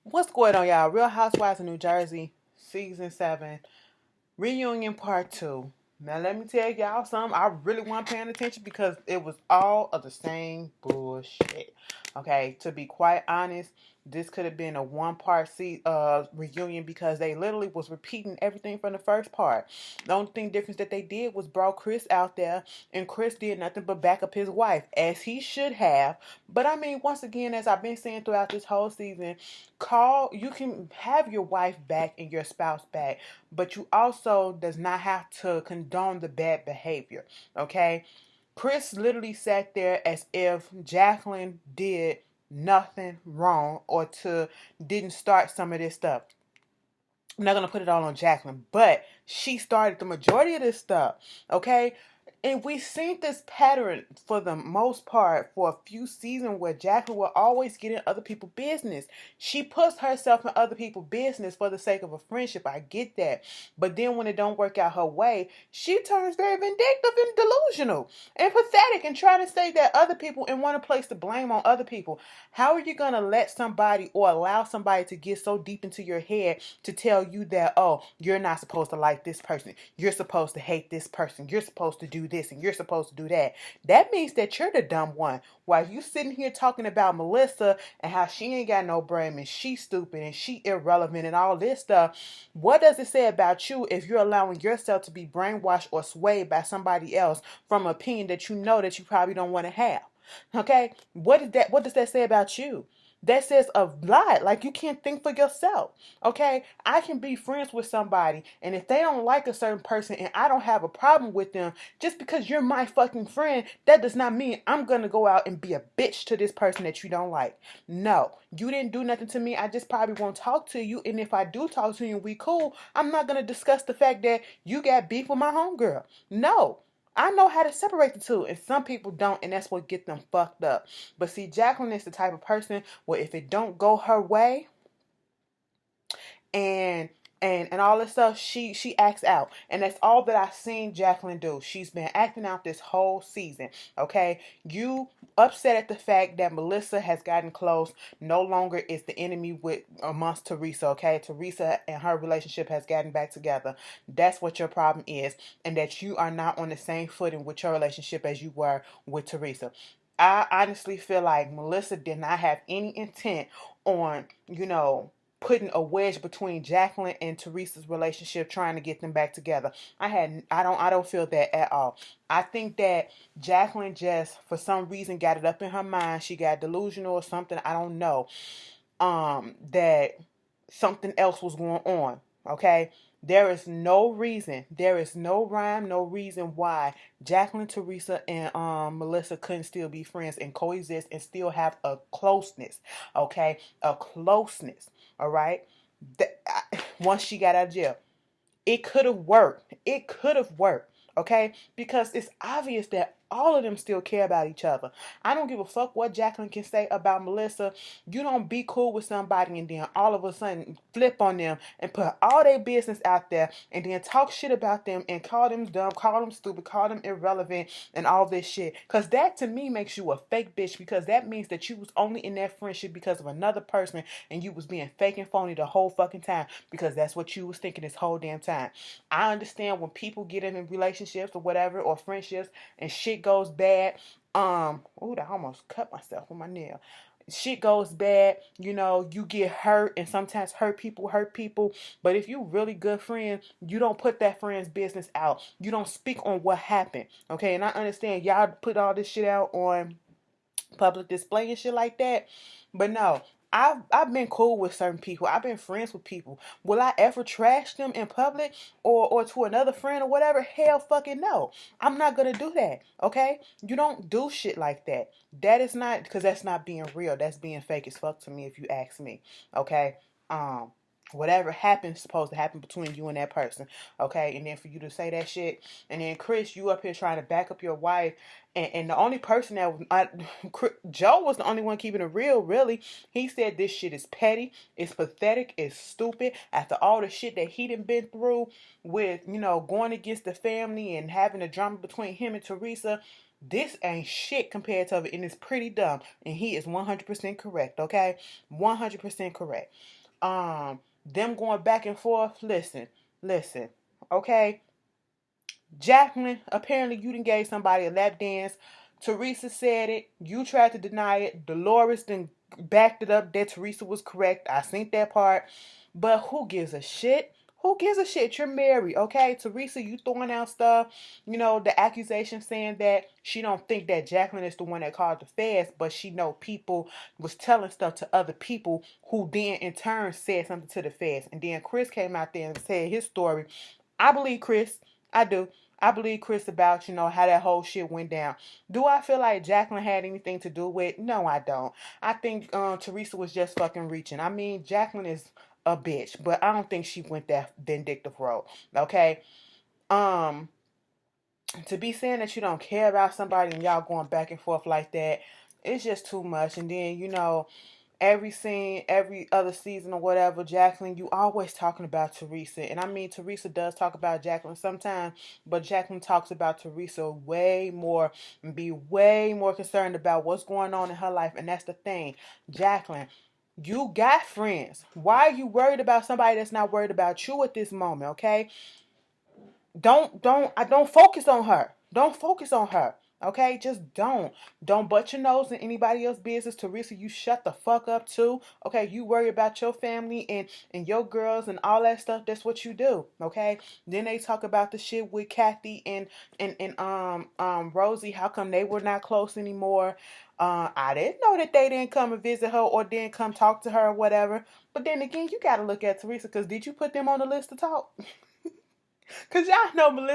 What's going on, y'all? Real Housewives of New Jersey, Season 7, Reunion Part 2. Now, let me tell y'all something. I really wasn't paying attention because it was all of the same bullshit. Okay, to be quite honest, this could have been a one-part reunion because they literally was repeating everything from the first part. The only thing difference that they did was brought Chris out there, and Chris did nothing but back up his wife, as he should have. But I mean, once again, as I've been saying throughout this whole season, you can have your wife back and your spouse back, but you also does not have to condone the bad behavior. Okay, Chris literally sat there as if Jacqueline did nothing wrong or to didn't start some of this stuff. I'm not gonna put it all on Jacqueline, but she started the majority of this stuff. Okay, and we've seen this pattern for the most part for a few seasons where Jacqueline will always get in other people's business. She puts herself in other people's business for the sake of a friendship. I get that. But then when it don't work out her way, she turns very vindictive and delusional and pathetic and trying to say that other people and want to place the blame on other people. How are you going to let somebody or allow somebody to get so deep into your head to tell you that, oh, you're not supposed to like this person. You're supposed to hate this person. You're supposed to do this and you're supposed to do that. That means that you're the dumb one. While you sitting here talking about Melissa and how she ain't got no brain and she's stupid and she irrelevant and all this stuff, what does it say about you if you're allowing yourself to be brainwashed or swayed by somebody else from an opinion that you know that you probably don't want to have? Okay, what does that say about you? That says a lot. Like, you can't think for yourself. Okay, I can be friends with somebody, and if they don't like a certain person and I don't have a problem with them, just because you're my fucking friend, that does not mean I'm gonna go out and be a bitch to this person that you don't like. No, you didn't do nothing to me. I just probably won't talk to you, and if I do talk to you and we cool, I'm not gonna discuss the fact that you got beef with my homegirl. No, I know how to separate the two, and some people don't, and that's what get them fucked up. But see, Jacqueline is the type of person where if it don't go her way, and and all this stuff, she acts out, and that's all that I've seen Jacqueline do. She's been acting out this whole season. Okay, you upset at the fact that Melissa has gotten close, no longer is the enemy with amongst Teresa. Okay, Teresa and her relationship has gotten back together. That's what your problem is, and that you are not on the same footing with your relationship as you were with Teresa. I honestly feel like Melissa did not have any intent on, putting a wedge between Jacqueline and Teresa's relationship, trying to get them back together. I don't feel that at all. I think that Jacqueline just for some reason got it up in her mind. She got delusional or something. I don't know. That something else was going on. Okay. There is no reason, there is no rhyme, no reason why Jacqueline, Teresa, and Melissa couldn't still be friends and coexist and still have a closeness. Okay, a closeness. All right. Once she got out of jail, it could have worked. It could have worked. Okay? Because it's obvious that all of them still care about each other. I don't give a fuck what Jacqueline can say about Melissa. You don't be cool with somebody and then all of a sudden flip on them and put all their business out there and then talk shit about them and call them dumb, call them stupid, call them irrelevant and all this shit. Because that to me makes you a fake bitch, because that means that you was only in that friendship because of another person and you was being fake and phony the whole fucking time, because that's what you was thinking this whole damn time. I understand when people get in relationships or whatever or friendships and shit goes bad. Oh, I almost cut myself with my nail. Shit goes bad, you get hurt, and sometimes hurt people. But if you really good friends, you don't put that friend's business out. You don't speak on what happened. Okay, and I understand y'all put all this shit out on public display and shit like that. But no, I've been cool with certain people. I've been friends with people. Will I ever trash them in public or to another friend or whatever? Hell fucking no. I'm not gonna do that. Okay? You don't do shit like that. That is not, because that's not being real. That's being fake as fuck to me if you ask me. Okay? Um Whatever happens is supposed to happen between you and that person. Okay? And then for you to say that shit, and then Chris, you up here trying to back up your wife, and the only person that Joe was the only one keeping it real, really. He said this shit is petty, it's pathetic, it's stupid. After all the shit that he done been through with, going against the family and having a drama between him and Teresa, This ain't shit compared to it, and it's pretty dumb. And he is 100% correct, okay? 100% correct. Them going back and forth. Listen, okay? Jacqueline, apparently you done gave somebody a lap dance. Teresa said it. You tried to deny it. Dolores then backed it up that Teresa was correct. I seen that part. But who gives a shit? Who gives a shit? You're married, okay? Teresa, you throwing out stuff. You know, the accusation saying that she don't think that Jacqueline is the one that called the feds, but she know people was telling stuff to other people who then in turn said something to the feds. And then Chris came out there and said his story. I believe Chris. I do. I believe Chris about, how that whole shit went down. Do I feel like Jacqueline had anything to do with it? No, I don't. I think Teresa was just fucking reaching. I mean, Jacqueline is a bitch, but I don't think she went that vindictive road. Okay? Um, to be saying that you don't care about somebody and y'all going back and forth like that, it's just too much. And then, every scene, every other season or whatever, Jacqueline, you always talking about Teresa. And I mean, Teresa does talk about Jacqueline sometimes, but Jacqueline talks about Teresa way more and be way more concerned about what's going on in her life. And that's the thing. Jacqueline, you got friends. Why are you worried about somebody that's not worried about you at this moment, okay? Don't focus on her. Don't focus on her. Okay, just don't butt your nose in anybody else's business. Teresa, you shut the fuck up too. Okay, you worry about your family and your girls and all that stuff. That's what you do. Okay. Then they talk about the shit with Kathy and Rosie. How come they were not close anymore? I didn't know that they didn't come and visit her or didn't come talk to her or whatever. But then again, you got to look at Teresa, because did you put them on the list to talk? Cause y'all know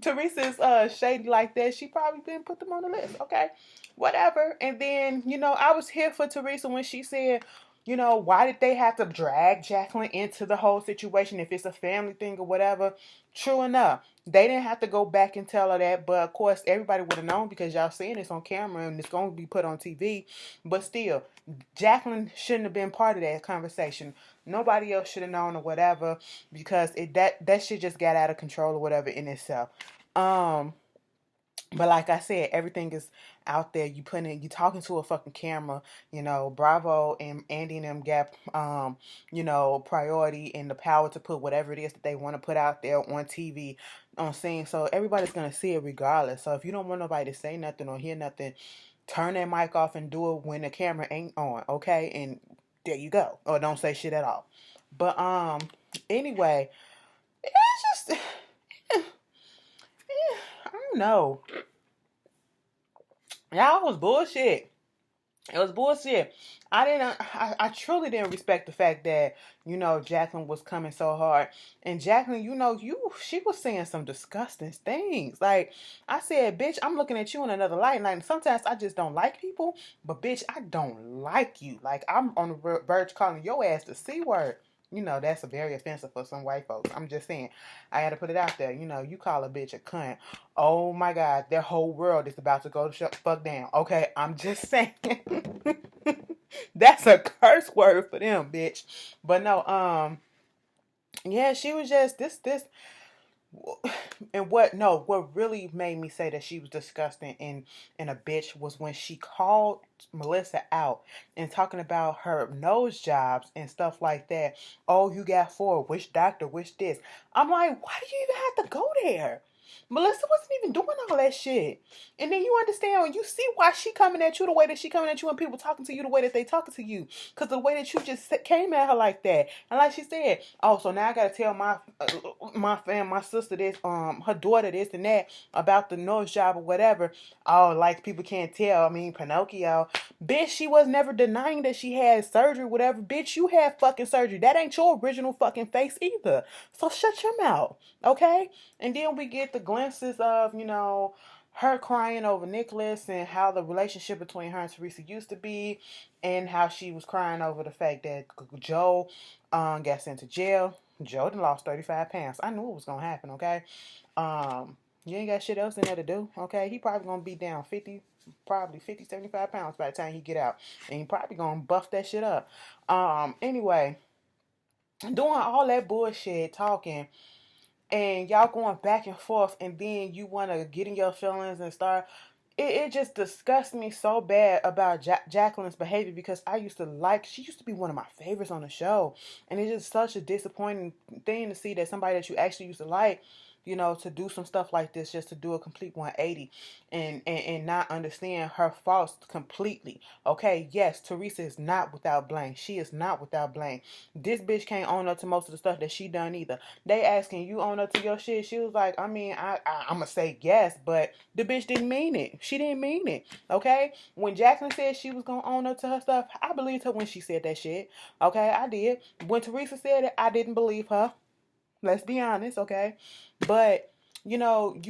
Teresa is shady like that. She probably didn't put them on the list. Okay, whatever. And then I was here for Teresa when she said, why did they have to drag Jacqueline into the whole situation if it's a family thing or whatever? True enough, they didn't have to go back and tell her that, but of course everybody would have known because y'all seeing this on camera and it's going to be put on TV. But still, Jacqueline shouldn't have been part of that conversation. Nobody else should have known or whatever, because that shit just got out of control or whatever in itself. But like I said, everything is out there. You talking to a fucking camera. Bravo and Andy and them got priority and the power to put whatever it is that they want to put out there on TV, on scene. So everybody's gonna see it regardless. So if you don't want nobody to say nothing or hear nothing, turn that mic off and do it when the camera ain't on. Okay, and there you go. Or don't say shit at all. But anyway, it's just I don't know. Y'all was bullshit. It was bullshit. I truly didn't respect the fact that, Jacqueline was coming so hard. And Jacqueline, she was saying some disgusting things. Like, I said, bitch, I'm looking at you in another light. Like, sometimes I just don't like people, but bitch, I don't like you. Like, I'm on the verge of calling your ass the C word. That's very offensive for some white folks. I'm just saying. I had to put it out there. You call a bitch a cunt. Oh my God, their whole world is about to go to fuck down. Okay, I'm just saying. That's a curse word for them, bitch. But no, yeah, she was just this. And what really made me say that she was disgusting and a bitch was when she called Melissa out and talking about her nose jobs and stuff like that. Oh, you got 4. Which doctor? Which this? I'm like, why do you even have to go there? Melissa wasn't even doing all that shit. And then you understand when you see why she coming at you the way that she coming at you and people talking to you the way that they talking to you. Because the way that you just came at her like that. And like she said, oh, so now I got to tell my sister this, her daughter this and that about the nose job or whatever. Oh, like people can't tell. I mean, Pinocchio. Bitch, she was never denying that she had surgery, whatever. Bitch, you had fucking surgery. That ain't your original fucking face either. So shut your mouth. Okay? And then we get the glimpses of, her crying over Nicholas and how the relationship between her and Teresa used to be, and how she was crying over the fact that Joe got sent to jail. Joe done lost 35 pounds. I knew it was going to happen, okay? You ain't got shit else in there to do, okay? He probably going to be down 75 pounds by the time he get out. And he probably going to buff that shit up. Anyway, doing all that bullshit talking, and y'all going back and forth, and then you want to get in your feelings and start. it just disgusts me so bad about Jacqueline's behavior, because she used to be one of my favorites on the show. And it's just such a disappointing thing to see that somebody that you actually used to like, to do some stuff like this, just to do a complete 180 and not understand her faults completely. Okay, yes, Teresa is not without blame. She is not without blame. This bitch can't own up to most of the stuff that she done either. They asking you own up to your shit. She was like, I mean, I'm gonna say yes, but the bitch didn't mean it. She didn't mean it. Okay? When Jacqueline said she was gonna own up to her stuff, I believed her when she said that shit. Okay, I did. When Teresa said it, I didn't believe her. Let's be honest, okay? But you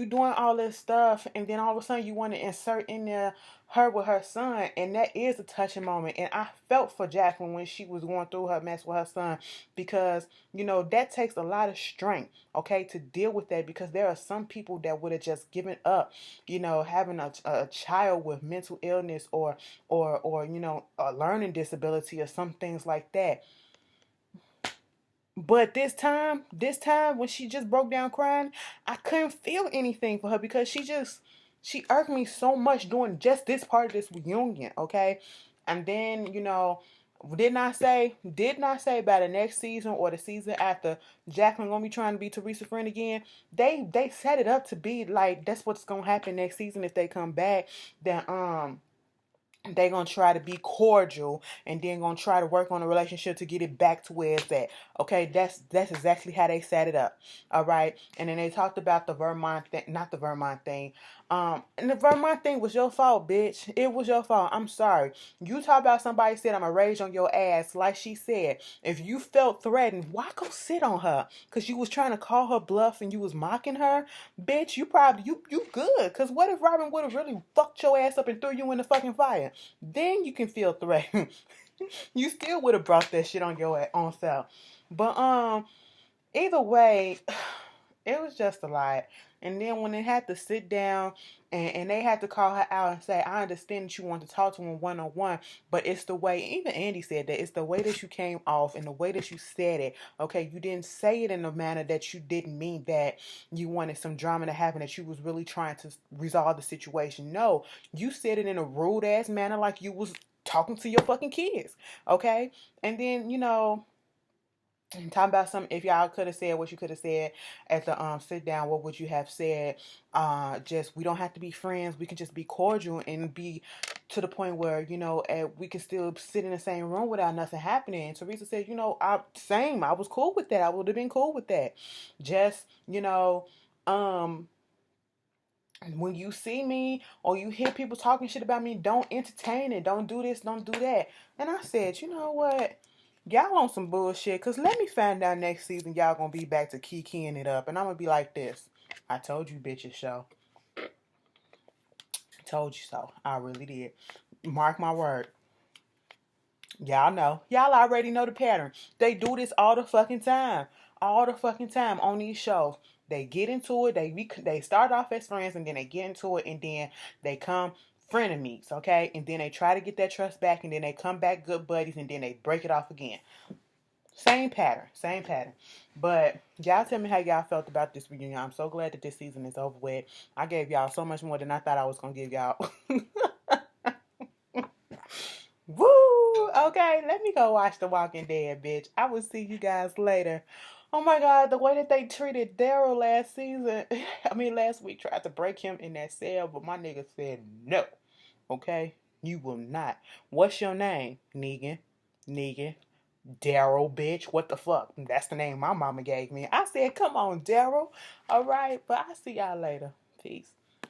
doing all this stuff, and then all of a sudden you want to insert in there her with her son, and that is a touching moment. And I felt for Jacqueline when she was going through her mess with her son, because that takes a lot of strength, okay, to deal with that. Because there are some people that would have just given up, having a child with mental illness or a learning disability or some things like that. But this time when she just broke down crying, I couldn't feel anything for her, because she irked me so much during just this part of this reunion, okay? And then, did not say by the next season or the season after Jacqueline gonna be trying to be Teresa's friend again. They set it up to be like that's what's gonna happen next season if they come back. Then they gonna try to be cordial, and then gonna try to work on a relationship to get it back to where it's at. Okay, that's exactly how they set it up. All right, and then they talked about the Vermont thing, not the Vermont thing. And the Vermont thing was your fault, bitch. It was your fault. I'm sorry. You talk about somebody said I'm gonna rage on your ass, like she said. If you felt threatened, why go sit on her? Cause you was trying to call her bluff and you was mocking her, bitch. You probably you good. Cause what if Robin would have really fucked your ass up and threw you in the fucking fire? Then you can feel threatened. You still would have brought that shit on your own self. But either way, it was just a lot. And then when they had to sit down and they had to call her out and say, I understand that you want to talk to him one on one, but it's the way, even Andy said that, it's the way that you came off and the way that you said it. Okay, you didn't say it in a manner that you didn't mean that you wanted some drama to happen, that you was really trying to resolve the situation. No, you said it in a rude ass manner, like you was talking to your fucking kids. Okay, and then talking about some, if y'all could have said what you could have said at the sit down, what would you have said? Just, we don't have to be friends, we can just be cordial and be to the point where we can still sit in the same room without nothing happening. And Teresa said, I was cool with that. I would have been cool with that. Just when you see me or you hear people talking shit about me, don't entertain it. Don't do this, don't do that. And I said, you know what? Y'all on some bullshit, because let me find out next season y'all gonna be back to kikiing it up. And I'm gonna be like this. I told you bitches so. Told you so. I really did. Mark my word. Y'all know. Y'all already know the pattern. They do this all the fucking time. All the fucking time on these shows. They get into it. They start off as friends, and then they get into it, and then they come frenemies, okay? And then they try to get that trust back, and then they come back good buddies, and then they break it off again. Same pattern, same pattern. But y'all tell me how y'all felt about this reunion. I'm so glad that this season is over with. I gave y'all so much more than I thought I was gonna give y'all. Woo! Okay, let me go watch The Walking Dead, bitch. I will see you guys later. Oh my God, the way that they treated Daryl last season, last week, tried to break him in that cell, but my nigga said no. Okay? You will not. What's your name? Negan. Negan. Daryl, bitch. What the fuck? That's the name my mama gave me. I said, come on, Daryl. All right, but I'll see y'all later. Peace.